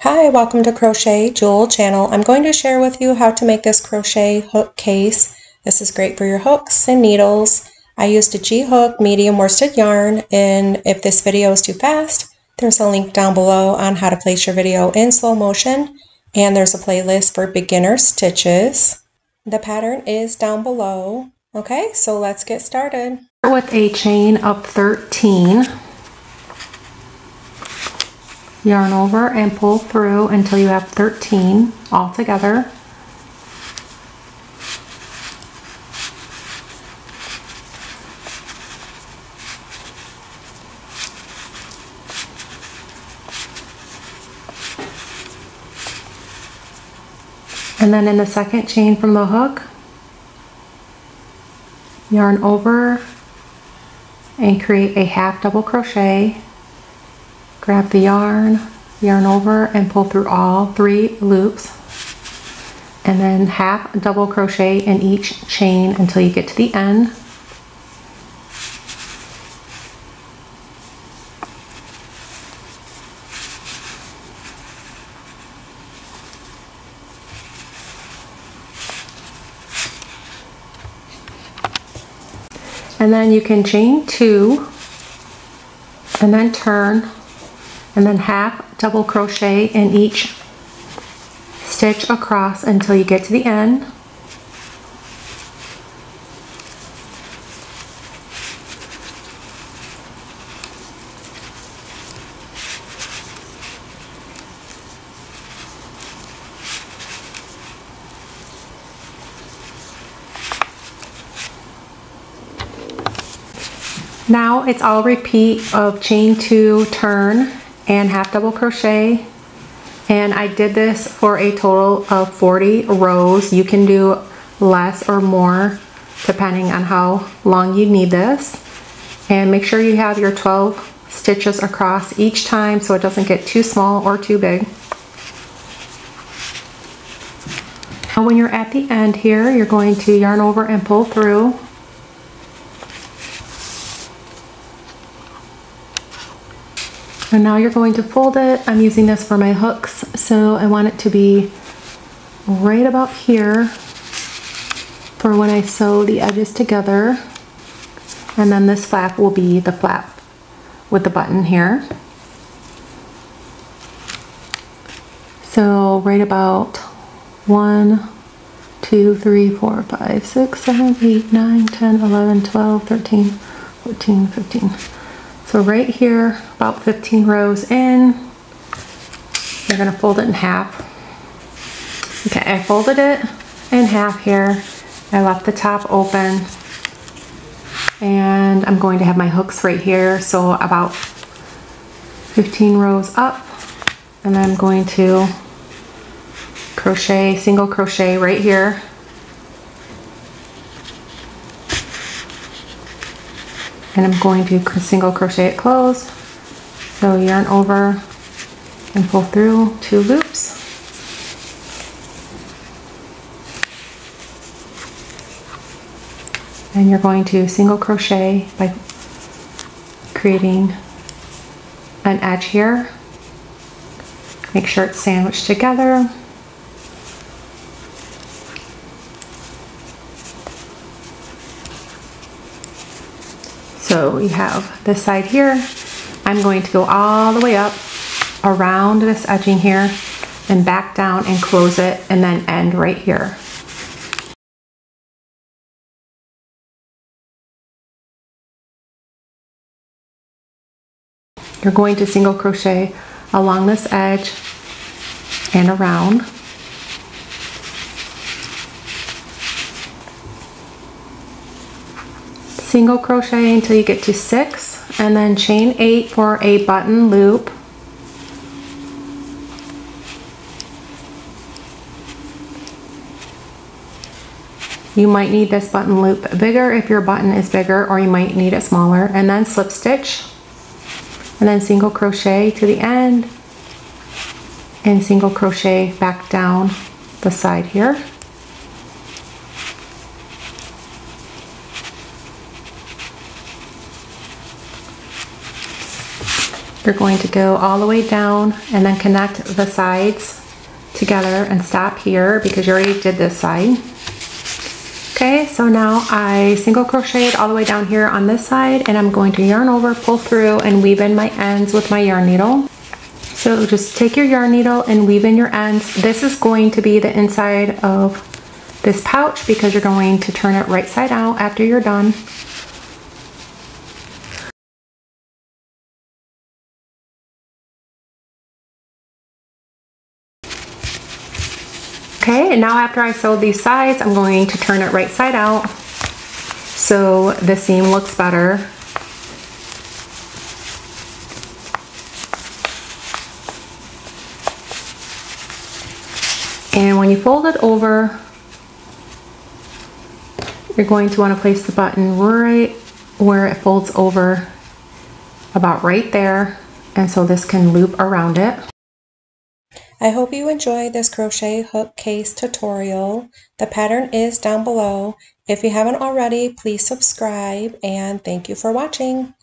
Hi, welcome to Crochet Jewel channel. I'm going to share with you how to make this crochet hook case. This is great for your hooks and needles. I used a G-hook medium worsted yarn, and if this video is too fast, there's a link down below on how to place your video in slow motion, and there's a playlist for beginner stitches. The pattern is down below. Okay, so let's get started. Start with a chain of 13. Yarn over and pull through until you have 13 all together. And then in the second chain from the hook, yarn over and create a half double crochet. Grab the yarn over and pull through all 3 loops, and then half double crochet in each chain until you get to the end. And then you can chain 2 and then turn, and then half double crochet in each stitch across until you get to the end. Now it's all repeat of chain 2, turn, and half double crochet, and I did this for a total of 40 rows. You can do less or more depending on how long you need this, and make sure you have your 12 stitches across each time so it doesn't get too small or too big. Now when you're at the end here, you're going to yarn over and pull through. And now you're going to fold it. I'm using this for my hooks, so I want it to be right about here for when I sew the edges together. And then this flap will be the flap with the button here. So right about 1, 2, 3, 4, 5, 6, 7, 8, 9, 10, 11, 12, 13, 14, 15. So right here, about 15 rows in, you're gonna fold it in half. Okay, I folded it in half here. I left the top open, and I'm going to have my hooks right here. So about 15 rows up, and then I'm going to crochet, single crochet right here. And I'm going to single crochet it closed. So yarn over and pull through 2 loops. And you're going to single crochet by creating an edge here. Make sure it's sandwiched together. So you have this side here. I'm going to go all the way up around this edging here and back down and close it, and then end right here. You're going to single crochet along this edge and around. Single crochet until you get to 6, and then chain 8 for a button loop. You might need this button loop bigger if your button is bigger, or you might need it smaller. And then slip stitch, and then single crochet to the end, and single crochet back down the side here. You're going to go all the way down and then connect the sides together and stop here because you already did this side. Okay, so now I single crocheted all the way down here on this side, and I'm going to yarn over, pull through, and weave in my ends with my yarn needle. So just take your yarn needle and weave in your ends. This is going to be the inside of this pouch because you're going to turn it right side out after you're done. Okay, and now after I sewed these sides, I'm going to turn it right side out so the seam looks better. And when you fold it over, you're going to want to place the button right where it folds over, about right there, and so this can loop around it. I hope you enjoyed this crochet hook case tutorial. The pattern is down below. If you haven't already, please subscribe, and thank you for watching.